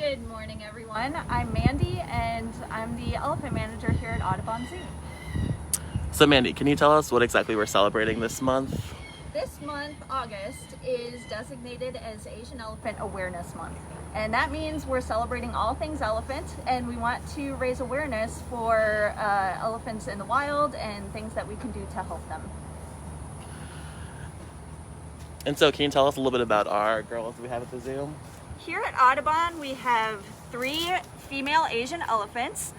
Good morning, everyone. I'm Mandy, and I'm the elephant manager here at Audubon Zoo. So Mandy, can you tell us what exactly we're celebrating this month? This month, August, is designated as Asian Elephant Awareness Month. And that means we're celebrating all things elephant, and we want to raise awareness for elephants in the wild and things that we can do to help them. And so can you tell us a little bit about our girls we have at the zoo? Here at Audubon, we have 3 female Asian elephants.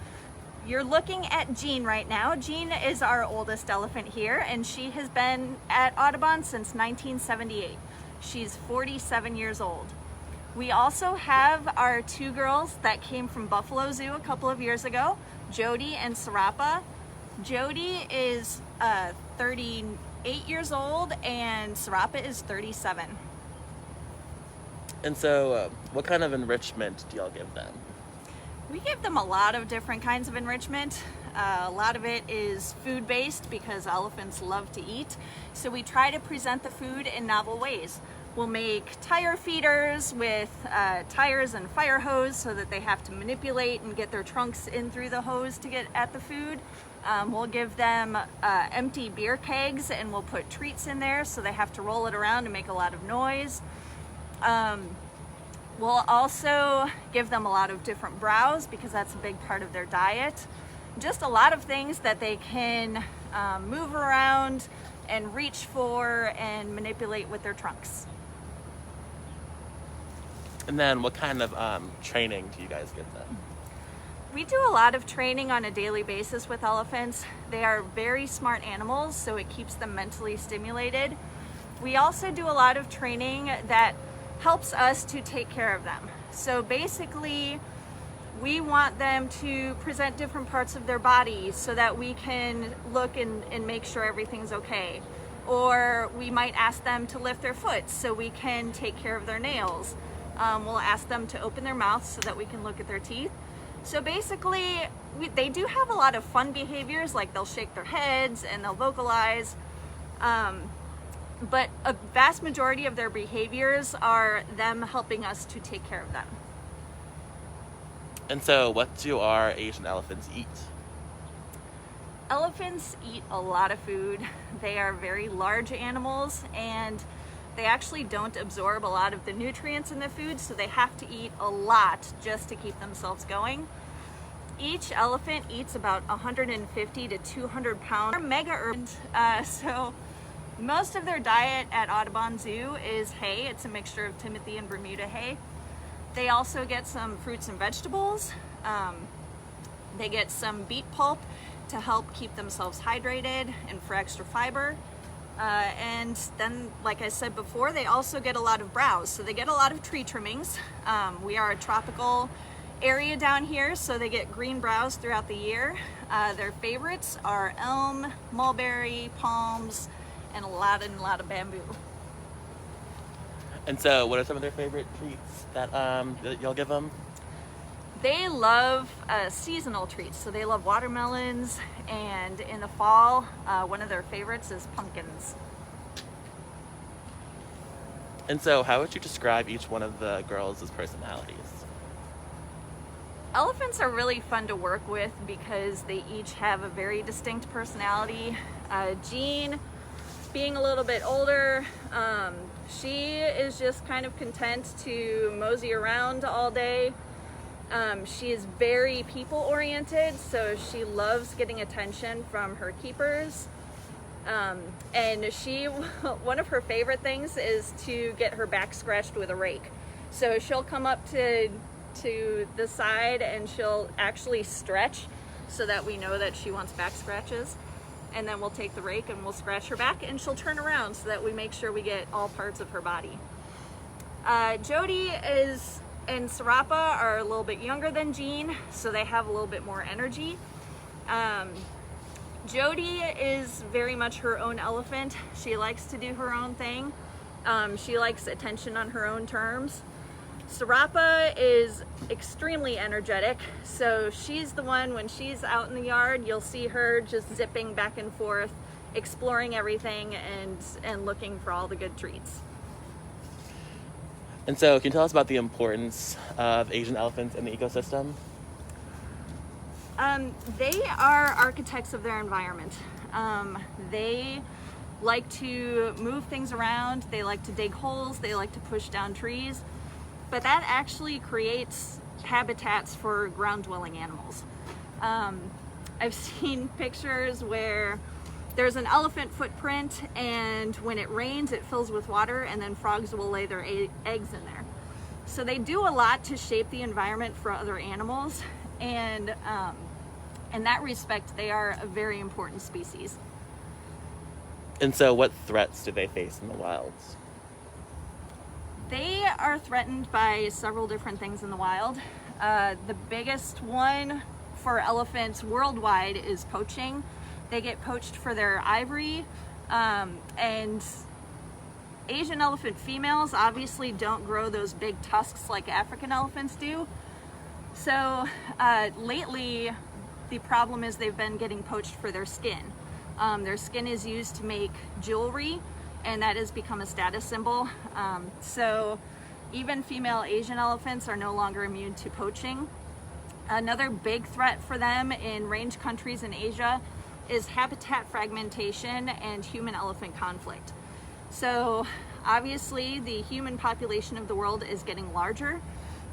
You're looking at Jean right now. Jean is our oldest elephant here, and she has been at Audubon since 1978. She's 47 years old. We also have our 2 girls that came from Buffalo Zoo a couple of years ago, Jody and Sarapa. Jody is 38 years old, and Sarapa is 37. And so what kind of enrichment do y'all give them? We give them a lot of different kinds of enrichment. A lot of it is food-based because elephants love to eat. So we try to present the food in novel ways. We'll make tire feeders with tires and fire hose so that they have to manipulate and get their trunks in through the hose to get at the food. We'll give them empty beer kegs, and we'll put treats in there so they have to roll it around and make a lot of noise. We'll also give them a lot of different browse because that's a big part of their diet. Just a lot of things that they can move around and reach for and manipulate with their trunks. And then what kind of training do you guys give them? We do a lot of training on a daily basis with elephants. They are very smart animals, so it keeps them mentally stimulated. We also do a lot of training that helps us to take care of them. So basically, we want them to present different parts of their body so that we can look and make sure everything's okay. Or we might ask them to lift their foot so we can take care of their nails. We'll ask them to open their mouths so that we can look at their teeth. So basically, they do have a lot of fun behaviors, like they'll shake their heads and they'll vocalize. But a vast majority of their behaviors are them helping us to take care of them. And so what do our Asian elephants eat? Elephants eat a lot of food. They are very large animals, and they actually don't absorb a lot of the nutrients in the food, so they have to eat a lot just to keep themselves going. Each elephant eats about 150 to 200 pounds. They're mega urban, so most of their diet at Audubon Zoo is hay. It's a mixture of Timothy and Bermuda hay. They also get some fruits and vegetables. They get some beet pulp to help keep themselves hydrated and for extra fiber. And then, like I said before, they also get a lot of browse. So they get a lot of tree trimmings. We are a tropical area down here, so they get green browse throughout the year. Their favorites are elm, mulberry, palms, and a lot of bamboo. And so what are some of their favorite treats that y'all give them? They love seasonal treats, so they love watermelons, and in the fall, one of their favorites is pumpkins. And so how would you describe each one of the girls' personalities? Elephants are really fun to work with because they each have a very distinct personality. Jean, being a little bit older, she is just kind of content to mosey around all day. She is very people-oriented, so she loves getting attention from her keepers. And one of her favorite things is to get her back scratched with a rake. So she'll come up to the side and she'll actually stretch so that we know that she wants back scratches. And then we'll take the rake and we'll scratch her back, and she'll turn around so that we make sure we get all parts of her body. Jody and Sarapa are a little bit younger than Jean, so they have a little bit more energy. Jody is very much her own elephant. She likes to do her own thing. She likes attention on her own terms. Sarapa is extremely energetic, so she's the one, when she's out in the yard, you'll see her just zipping back and forth, exploring everything and looking for all the good treats. And so, can you tell us about the importance of Asian elephants in the ecosystem? They are architects of their environment. They like to move things around, they like to dig holes, they like to push down trees, but that actually creates habitats for ground-dwelling animals. I've seen pictures where there's an elephant footprint, and when it rains it fills with water, and then frogs will lay their eggs in there. So they do a lot to shape the environment for other animals, and in that respect they are a very important species. And so, what threats do they face in the wild? They are threatened by several different things in the wild. The biggest one for elephants worldwide is poaching. They get poached for their ivory, and Asian elephant females obviously don't grow those big tusks like African elephants do. So lately the problem is they've been getting poached for their skin. Their skin is used to make jewelry, and that has become a status symbol. So even female Asian elephants are no longer immune to poaching. Another big threat for them in range countries in Asia is habitat fragmentation and human-elephant conflict. So obviously the human population of the world is getting larger.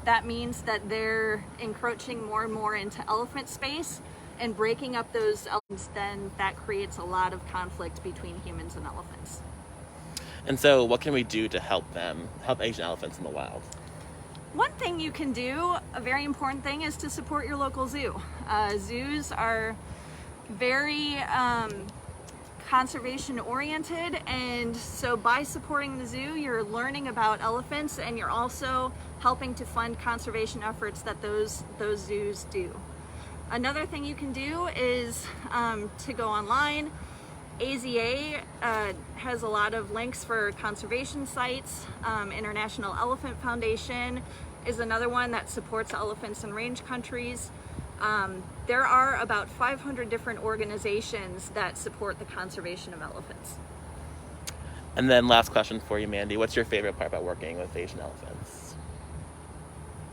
That means that they're encroaching more and more into elephant space and breaking up those elephants. Then that creates a lot of conflict between humans and elephants. And so, what can we do to help Asian elephants in the wild? One thing you can do, a very important thing, is to support your local zoo. Zoos are very conservation oriented, and so by supporting the zoo you're learning about elephants, and you're also helping to fund conservation efforts that those zoos do. Another thing you can do is to go online. AZA has a lot of links for conservation sites. International Elephant Foundation is another one that supports elephants in range countries. There are about 500 different organizations that support the conservation of elephants. And then last question for you, Mandy. What's your favorite part about working with Asian elephants?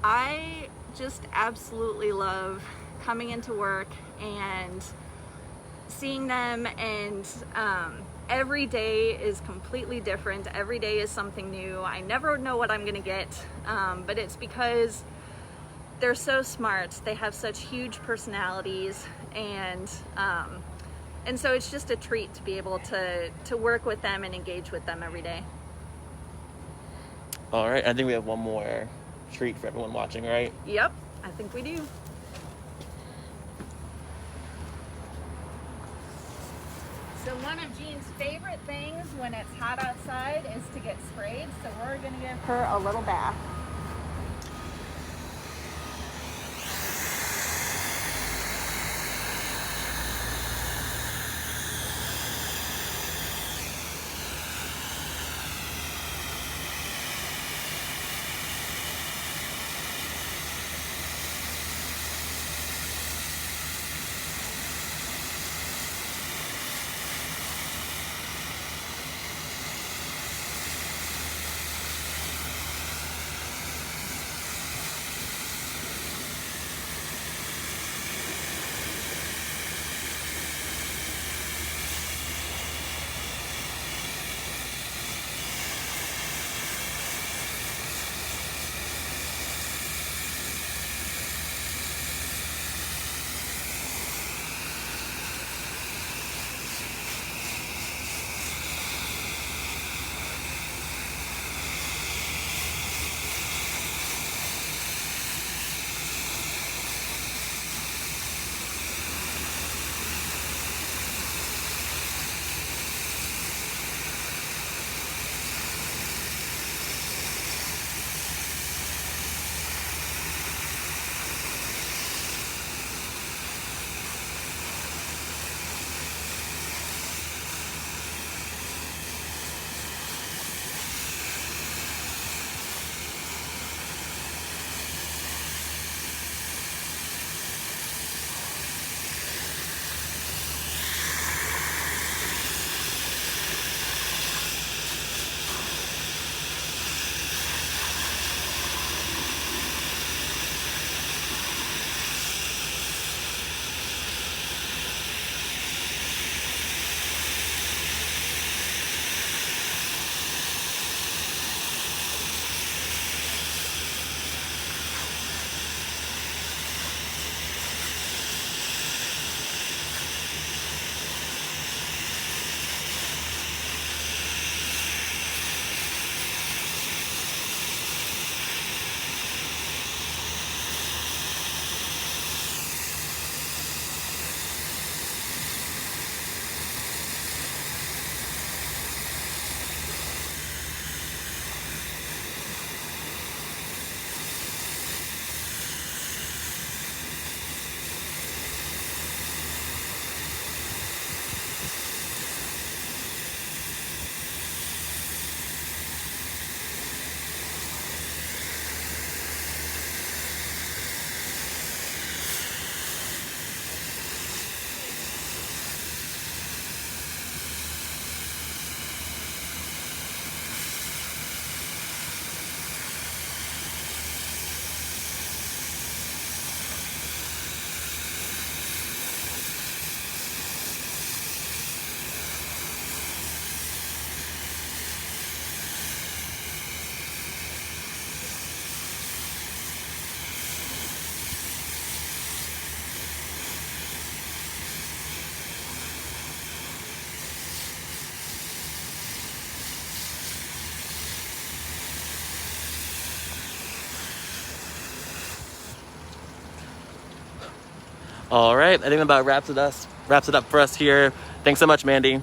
I just absolutely love coming into work and seeing them, and every day is completely different. Every day is something new. I never know what I'm gonna get, but it's because they're so smart. They have such huge personalities, and so it's just a treat to be able to work with them and engage with them every day. All right, I think we have one more treat for everyone watching, right? Yep, I think we do. So one of Jean's favorite things when it's hot outside is to get sprayed, so we're gonna give her a little bath. All right, I think that about wraps it up for us here. Thanks so much, Mandy.